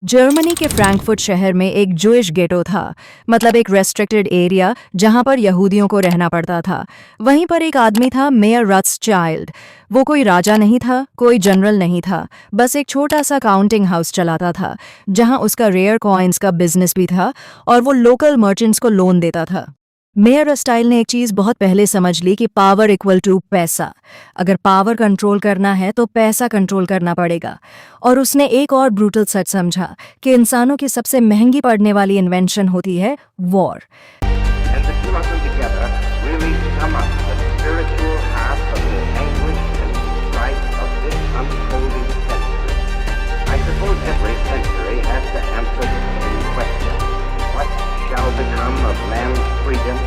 Germany के Frankfurt शहर में एक जूइश गेटो था। मतलब एक रेस्ट्रिक्टेड एरिया जहां पर यहूदियों को रहना पड़ता था। वहीं पर एक आदमी था, मेयर रॉथस्चाइल्ड। वो कोई राजा नहीं था, कोई जनरल नहीं था, बस एक छोटा सा काउंटिंग हाउस चलाता था जहां उसका रेयर कॉइन्स का बिजनेस भी था और वो लोकल मर्चेंट्स को लोन देता था। मेयर रॉथस्चाइल्ड ने एक चीज बहुत पहले समझ ली कि पावर इक्वल टू पैसा। अगर पावर कंट्रोल करना है तो पैसा कंट्रोल करना पड़ेगा। और उसने एक और ब्रूटल सच समझा कि इंसानों की सबसे महंगी पड़ने वाली इन्वेंशन होती है war. And the two of them together really sum up the spiritual half of the anguish and strife of this unfolding century. I suppose every century has to answer the same question. What shall become of man's freedom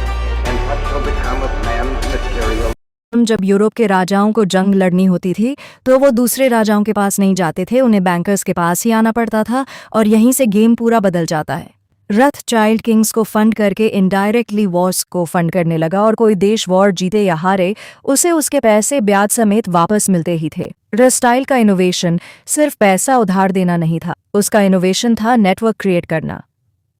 and what shall become of man's material? जब Europe के राजाओं को जंग लड़नी होती थी तो वो दूसरे राजाओं के पास नहीं जाते थे, उन्हें बैंकर्स के पास ही आना पड़ता था और यहीं से गेम पूरा बदल जाता है। रॉथस्चाइल्ड किंग्स को फंड करके इनडायरेक्टली वॉर्स को फंड करने लगा और कोई देश वॉर जीते या हारे उसे उसके पैसे ब्याज समेत वापस मिलते ही थे। रॉथस्चाइल्ड का इनोवेशन सिर्फ पैसा उधार देना नहीं था, उसका इनोवेशन था नेटवर्क क्रिएट करना।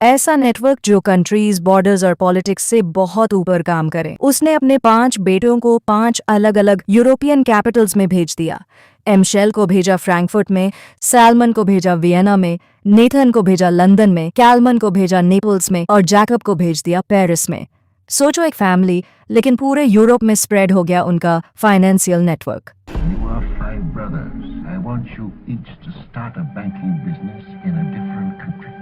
ऐसा नेटवर्क जो कंट्रीज, बॉर्डर्स और पॉलिटिक्स से बहुत ऊपर काम करे। उसने अपने 5 बेटों को 5 अलग अलग यूरोपियन कैपिटल्स में भेज दिया। एमशेल को भेजा फ्रैंकफर्ट में, सैलमन को भेजा वियना में, नेथन को भेजा लंदन में, कैलमन को भेजा नेपल्स में और जैकब को भेज दिया पेरिस में। सोचो, एक फैमिली, लेकिन पूरे यूरोप में स्प्रेड हो गया उनका financial network. You are 5 brothers. I want you each to start a banking business in a different country.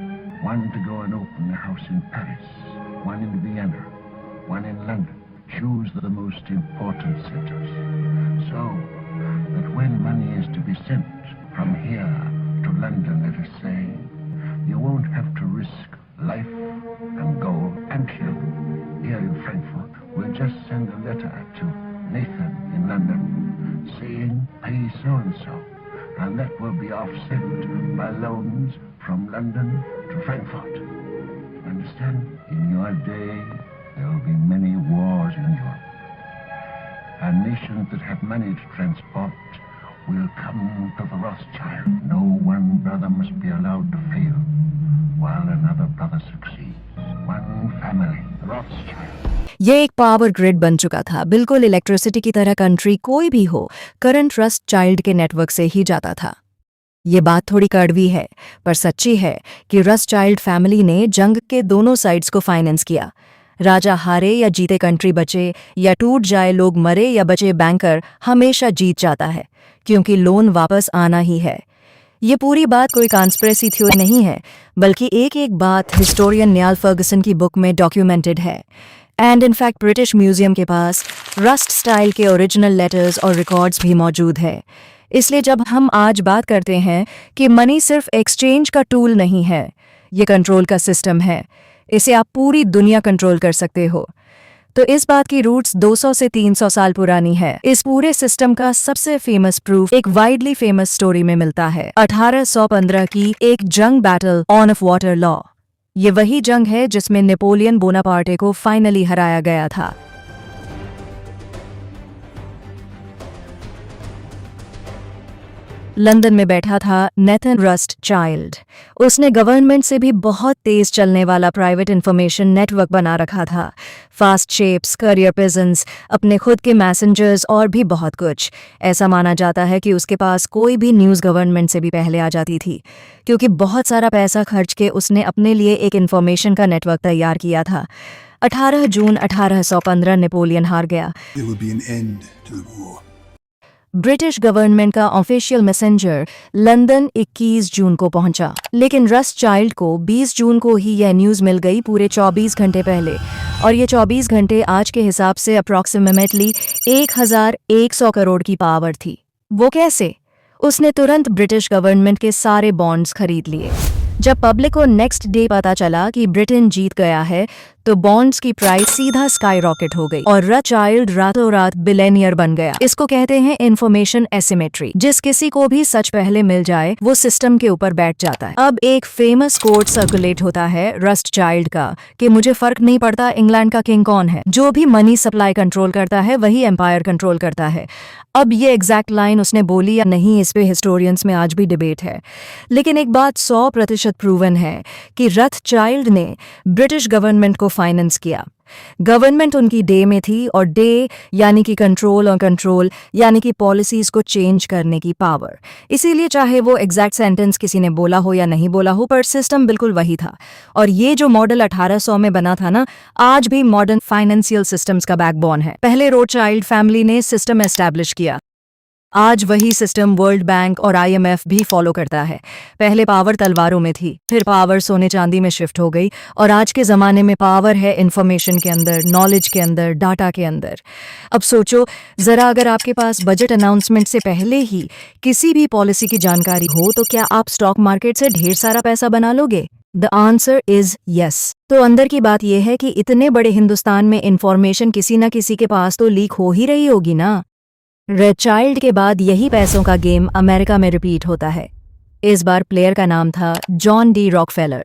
One to go and open a house in Paris, one in Vienna, one in London. Choose the most important centers. So that when money is to be sent from here to London, let us say, you won't have to risk life and gold until here in Frankfurt. We'll just send a letter to Nathan in London saying, pay so-and-so. And that will be offset by loans from London to Frankfurt. Understand? In your day, there will be many wars in Europe. And nations that have money to transport will come to the Rothschild. No one brother must be allowed to fail while another brother succeeds. One family, the Rothschild. ये एक power grid बन चुका था, बिल्कुल electricity की तरह। Country कोई भी हो, करंट रॉथस्चाइल्ड के नेटवर्क से ही जाता था। ये बात थोड़ी कड़वी है पर सच्ची है कि रॉथस्चाइल्ड फैमिली ने जंग के दोनों साइड्स को फाइनेंस किया। राजा हारे या जीते कंट्री बचे, या टूट जाए लोग मरे या बचे बैंकर हमेशा जीत जाता है, क्योंकि लोन वापस आना ही है। ये पूरी बात कोई कॉन्स्पिरेसी थ्योरी नहीं है, बल्कि एक एक बात हिस्टोरियन नियाल फर्गसन की बुक में डॉक्यूमेंटेड है। एंड इनफैक्ट ब्रिटिश म्यूजियम के पास रॉथस्चाइल्ड के ओरिजिनल लेटर्स और रिकॉर्ड्स भी मौजूद है। इसलिए जब हम आज बात करते हैं कि मनी सिर्फ एक्सचेंज का टूल नहीं है, ये कंट्रोल का सिस्टम है। इसे आप पूरी दुनिया कंट्रोल कर सकते हो। तो इस बात की रूट्स 200 से 300 साल पुरानी है। इस पूरे सिस्टम का सबसे फेमस प्रूफ एक वाइडली फेमस स्टोरी में मिलता है, 1815 की एक जंग, बैटल ऑन ऑफ वाटरलॉ। ये वही जंग है जिसमें नेपोलियन बोनापार्टे को फाइनली हराया गया था। लंदन में बैठा था नेथन रॉथस्चाइल्ड। उसने गवर्नमेंट से भी बहुत तेज चलने वाला प्राइवेट इंफॉर्मेशन नेटवर्क बना रखा था। फास्ट शेप्स, करियर प्रेजेंस, अपने खुद के मैसेंजर्स और भी बहुत कुछ। ऐसा माना जाता है कि उसके पास कोई भी न्यूज़ गवर्नमेंट से भी पहले आ जाती थी, क्योंकि बहुत सारा पैसा खर्च के उसने अपने लिए एक इंफॉर्मेशन का नेटवर्क तैयार किया था। 18 जून 1815 नेपोलियन हार गया। There will be an end to the war. British government का ऑफिशियल मैसेंजर लंदन 21 जून को पहुंचा, लेकिन रॉथस्चाइल्ड को 20 जून को ही यह न्यूज़ मिल गई, पूरे 24 घंटे पहले। और ये 24 घंटे आज के हिसाब से अप्रॉक्सीमेटली 1100 करोड़ की पावर थी। वो कैसे? उसने तुरंत ब्रिटिश गवर्नमेंट के सारे बॉन्ड्स खरीद लिए। जब पब्लिक को नेक्स्ट डे पता चला कि ब्रिटेन जीत गया है, तो बॉन्ड्स की प्राइस सीधा स्काई रॉकेट हो गई और रॉथशाइल्ड रातों रात बिलियनियर बन गया। इसको कहते हैं इंफॉर्मेशन एसिमेट्री। जिस किसी को भी सच पहले मिल जाए वो सिस्टम के ऊपर बैठ जाता है। अब एक फेमस कोट सर्कुलेट होता है रॉथशाइल्ड का कि मुझे फर्क नहीं पड़ता इंग्लैंड का किंग कौन है, जो भी मनी सप्लाई कंट्रोल करता है वही एम्पायर कंट्रोल करता है। अब ये एग्जैक्ट लाइन उसने बोली या नहीं, इस पे हिस्टोरियंस में आज भी डिबेट है, लेकिन एक बात 100% प्रूवन है कि रॉथशाइल्ड ने ब्रिटिश गवर्नमेंट को फाइनेंस किया। गवर्नमेंट उनकी डे में थी और डे यानी कि कंट्रोल और कंट्रोल यानी कि पॉलिसीज को चेंज करने की पावर। इसीलिए चाहे वो एग्जैक्ट सेंटेंस किसी ने बोला हो या नहीं बोला हो, पर सिस्टम बिल्कुल वही था। और ये जो मॉडल 1800 में बना था ना, आज भी मॉडर्न फाइनेंशियल सिस्टम्स का बैकबोन है। पहले रॉथशाइल्ड फैमिली ने सिस्टम एस्टैब्लिश किया, आज वही सिस्टम वर्ल्ड बैंक और IMF भी फॉलो करता है। पहले पावर तलवारों में थी, फिर पावर सोने चांदी में शिफ्ट हो गई और आज के ज़माने में पावर है इंफॉर्मेशन के अंदर, नॉलेज के अंदर, डाटा के अंदर। अब सोचो ज़रा, अगर आपके पास बजट अनाउंसमेंट से पहले ही किसी भी पॉलिसी की जानकारी हो तो क्या आप स्टॉक मार्केट से ढेर सारा पैसा बना लोगे? The answer is yes. तो अंदर की बात यह है कि इतने बड़े हिंदुस्तान में इंफॉर्मेशन किसी न किसी के पास तो लीक हो ही रही होगी ना। रॉथशाइल्ड के बाद यही पैसों का गेम अमेरिका में रिपीट होता है। इस बार प्लेयर का नाम था जॉन डी रॉकफेलर,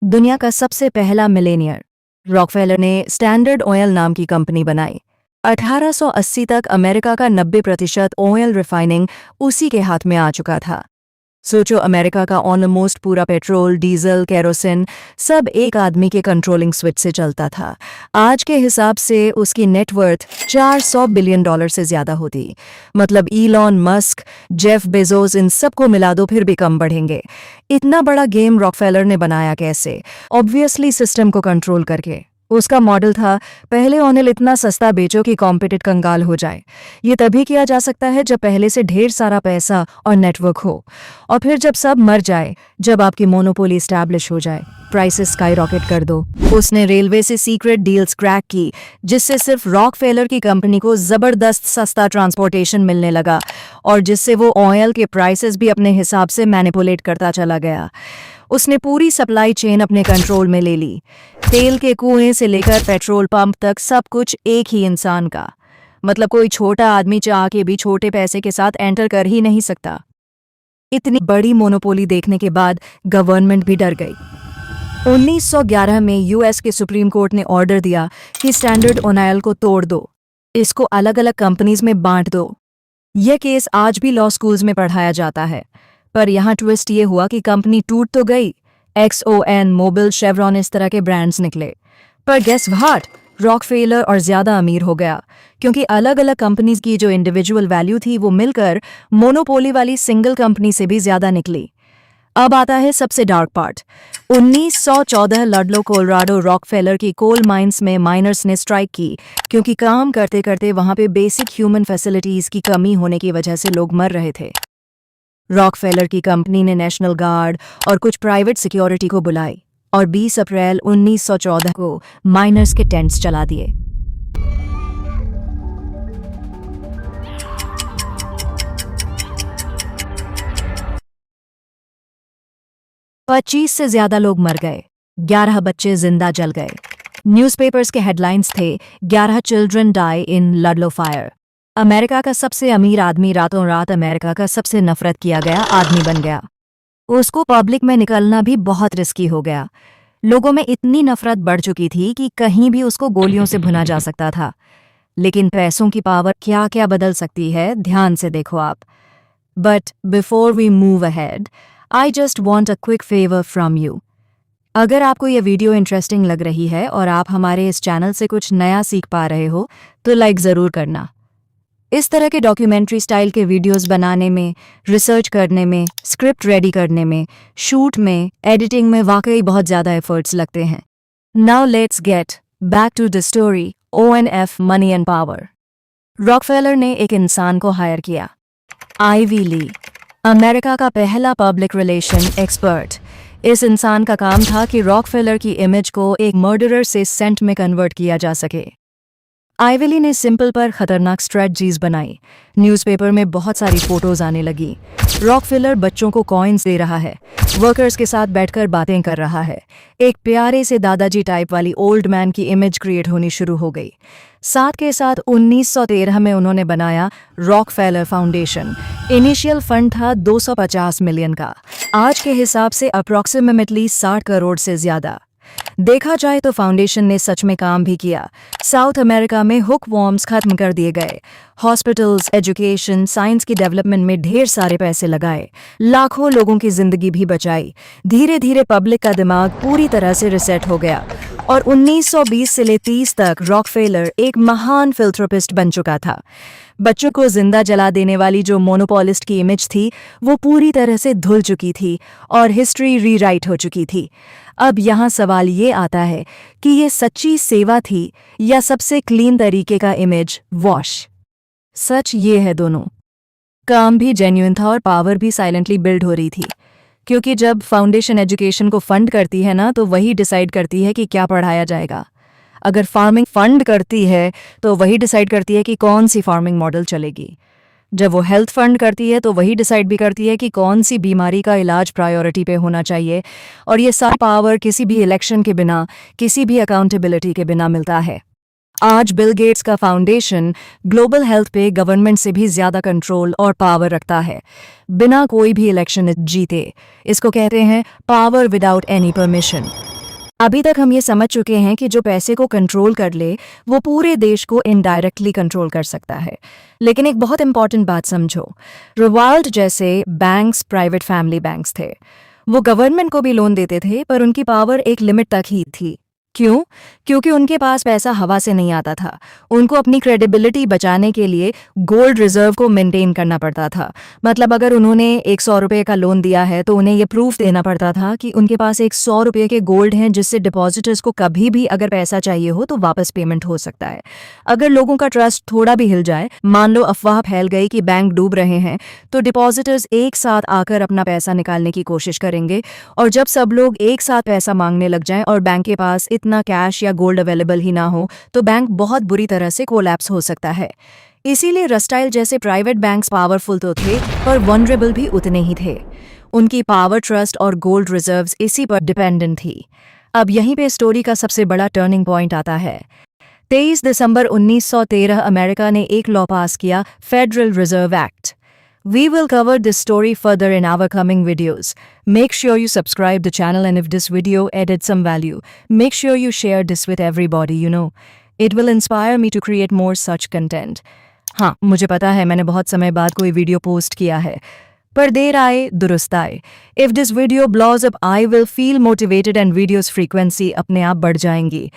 दुनिया का सबसे पहला मिलेनियर। रॉकफेलर ने स्टैंडर्ड ऑयल नाम की कंपनी बनाई। 1880 तक अमेरिका का 90% ऑयल रिफाइनिंग उसी के हाथ में आ चुका था। सोचो, अमेरिका का ऑलमोस्ट पूरा पेट्रोल, डीजल, केरोसिन सब एक आदमी के कंट्रोलिंग स्विच से चलता था। आज के हिसाब से उसकी नेटवर्थ $400 बिलियन से ज्यादा होती। मतलब ईलॉन मस्क, जेफ बेजोस, इन सबको मिला दो फिर भी कम बढ़ेंगे। इतना बड़ा गेम रॉकफेलर ने बनाया कैसे? ऑब्वियसली सिस्टम को कंट्रोल करके। उसका मॉडल था, पहले ऑयल इतना सस्ता बेचो कि कॉम्पिटिट कंगाल हो जाए। ये तभी किया जा सकता है जब पहले से ढेर सारा पैसा और नेटवर्क हो, और फिर जब सब मर जाए, जब आपकी मोनोपोली स्टैब्लिश हो जाए, प्राइसेस स्काई रॉकेट कर दो। उसने रेलवे से सीक्रेट डील्स क्रैक की, जिससे सिर्फ रॉकफेलर की कंपनी को जबरदस्त सस्ता ट्रांसपोर्टेशन मिलने लगा और जिससे वो ऑयल के प्राइसेस भी अपने हिसाब से मैनिपुलेट करता चला गया। उसने पूरी सप्लाई चेन अपने कंट्रोल में ले ली। तेल के कुएं से लेकर पेट्रोल पंप तक सब कुछ एक ही इंसान का। मतलब कोई छोटा आदमी चाह के भी छोटे पैसे के साथ एंटर कर ही नहीं सकता। इतनी बड़ी मोनोपोली देखने के बाद गवर्नमेंट भी डर गई। 1911 में US के सुप्रीम कोर्ट ने ऑर्डर दिया कि स्टैंडर्ड ऑयल को तोड़ दो, इसको अलग अलग कंपनीज में बांट दो। यह केस आज भी लॉ स्कूल्स में पढ़ाया जाता है। पर यहाँ ट्विस्ट ये हुआ कि कंपनी टूट तो गई, XON, मोबिल, शेवरॉन इस तरह के ब्रांड्स निकले, पर गेस व्हाट, रॉकफेलर और ज्यादा अमीर हो गया, क्योंकि अलग अलग कंपनीज की जो इंडिविजुअल वैल्यू थी वो मिलकर मोनोपोली वाली सिंगल कंपनी से भी ज्यादा निकली। अब आता है सबसे डार्क पार्ट। 1914 लडलो कोलोराडो रॉकफेलर की कोल माइंस में माइनर्स ने स्ट्राइक की, क्योंकि काम करते करते वहां पे बेसिक ह्यूमन फैसिलिटीज की कमी होने की वजह से लोग मर रहे थे। रॉकफेलर की कंपनी ने नेशनल गार्ड और कुछ प्राइवेट सिक्योरिटी को बुलाई और 20 अप्रैल 1914 को माइनर्स के टेंट्स चला दिए। पच्चीस से ज्यादा लोग मर गए, 11 बच्चे जिंदा जल गए। न्यूज़पेपर्स के हेडलाइंस थे, 11 चिल्ड्रन डाई इन लडलो फायर। अमेरिका का सबसे अमीर आदमी रातों रात अमेरिका का सबसे नफरत किया गया आदमी बन गया। उसको पब्लिक में निकलना भी बहुत रिस्की हो गया। लोगों में इतनी नफरत बढ़ चुकी थी कि कहीं भी उसको गोलियों से भुना जा सकता था। लेकिन पैसों की पावर क्या क्या बदल सकती है, ध्यान से देखो आप। But before we move ahead, I just want a quick favour from you. अगर आपको यह वीडियो इंटरेस्टिंग लग रही है और आप हमारे इस चैनल से कुछ नया सीख पा रहे हो तो लाइक ज़रूर करना। इस तरह के डॉक्यूमेंट्री स्टाइल के वीडियोस बनाने में, रिसर्च करने में, स्क्रिप्ट रेडी करने में, शूट में, एडिटिंग में वाकई बहुत ज़्यादा एफर्ट्स लगते हैं। Now let's get back to the story. ONF, money and power. Rockefeller ने एक इंसान को हायर किया, आईवी ली, अमेरिका का पहला पब्लिक रिलेशन एक्सपर्ट। इस इंसान का काम था कि रॉकफेलर की इमेज को एक मर्डरर से सेंट में कन्वर्ट किया जा सके। आइवली ने सिंपल पर खतरनाक स्ट्रेटजीज बनाई। न्यूज़पेपर में बहुत सारी फोटोज आने लगी। रॉकफेलर बच्चों को कॉइन्स दे रहा है, वर्कर्स के साथ बैठकर बातें कर रहा है। एक प्यारे से दादाजी टाइप वाली ओल्ड मैन की इमेज क्रिएट होनी शुरू हो गई। साथ के साथ 1913 में उन्होंने बनाया रॉकफेलर फाउंडेशन। इनिशियल फंड था 250 मिलियन का, आज के हिसाब से अप्रॉक्सिमेटली 60 करोड़ से ज्यादा। देखा जाए तो फाउंडेशन ने सच में काम भी किया। साउथ अमेरिका में हुक वॉर्म्स खत्म कर दिए गए, हॉस्पिटल्स, एजुकेशन, साइंस की डेवलपमेंट में ढेर सारे पैसे लगाए, लाखों लोगों की जिंदगी भी बचाई। धीरे धीरे पब्लिक का दिमाग पूरी तरह से रिसेट हो गया और 1920 से ले 30 तक रॉकफेलर एक महान फिलथ्रोपिस्ट बन चुका था। बच्चों को जिंदा जला देने वाली जो मोनोपोलिस्ट की इमेज थी वो पूरी तरह से धुल चुकी थी और हिस्ट्री रीराइट हो चुकी थी। अब यहाँ सवाल ये आता है कि ये सच्ची सेवा थी या सबसे क्लीन तरीके का इमेज वॉश। सच ये है दोनों। काम भी जेन्युइन था और पावर भी साइलेंटली बिल्ड हो रही थी, क्योंकि जब फाउंडेशन एजुकेशन को फंड करती है ना तो वही डिसाइड करती है कि क्या पढ़ाया जाएगा। अगर फार्मिंग फंड करती है तो वही डिसाइड करती है कि कौन सी फार्मिंग मॉडल चलेगी। जब वो हेल्थ फंड करती है तो वही डिसाइड भी करती है कि कौन सी बीमारी का इलाज प्रायोरिटी पे होना चाहिए। और ये सारा पावर किसी भी इलेक्शन के बिना, किसी भी अकाउंटेबिलिटी के बिना मिलता है। आज बिल गेट्स का फाउंडेशन ग्लोबल हेल्थ पे गवर्नमेंट से भी ज्यादा कंट्रोल और पावर रखता है, बिना कोई भी इलेक्शन जीते। इसको कहते हैं पावर विदाउट एनी परमिशन। अभी तक हम ये समझ चुके हैं कि जो पैसे को कंट्रोल कर ले वो पूरे देश को इनडायरेक्टली कंट्रोल कर सकता है। लेकिन एक बहुत इंपॉर्टेंट बात समझो, रिवाल्ड जैसे बैंक्स प्राइवेट फैमिली बैंक्स थे। वो गवर्नमेंट को भी लोन देते थे, पर उनकी पावर एक लिमिट तक ही थी। क्यों? क्योंकि उनके पास पैसा हवा से नहीं आता था। उनको अपनी क्रेडिबिलिटी बचाने के लिए गोल्ड रिजर्व को मेंटेन करना पड़ता था। मतलब अगर उन्होंने 100 रुपये का लोन दिया है तो उन्हें ये प्रूफ देना पड़ता था कि उनके पास 100 रुपये के गोल्ड हैं, जिससे डिपॉजिटर्स को कभी भी अगर पैसा चाहिए हो तो वापस पेमेंट हो सकता है। अगर लोगों का ट्रस्ट थोड़ा भी हिल जाए, मान लो अफवाह फैल गई कि बैंक डूब रहे हैं, तो डिपॉजिटर्स एक साथ आकर अपना पैसा निकालने की कोशिश करेंगे। और जब सब लोग एक साथ पैसा मांगने लग जाएं और बैंक के पास इतना कैश या गोल्ड अवेलेबल ही ना हो तो बैंक बहुत बुरी तरह से कोलैप्स हो सकता है। इसीलिए रस्टाइल जैसे प्राइवेट बैंक्स पावरफुल तो थे, पर वनरेबल भी उतने ही थे। उनकी पावर, ट्रस्ट और गोल्ड रिजर्व्स इसी पर डिपेंडेंट थी। अब यहीं पे स्टोरी का सबसे बड़ा टर्निंग पॉइंट आता है। 23 दिसंबर 1913 अमेरिका ने एक लॉ पास किया, federal reserve act. We will cover this story further in our coming videos. Make sure you subscribe the channel, and if this video added some value, make sure you share this with everybody you know. It will inspire me to create more such content. हाँ, मुझे पता है मैंने बहुत समय बाद कोई video post किया है, पर देर आए दुरुस्त आए। If this video blows up, I will feel motivated and videos frequency अपने आप बढ़ जाएंगी।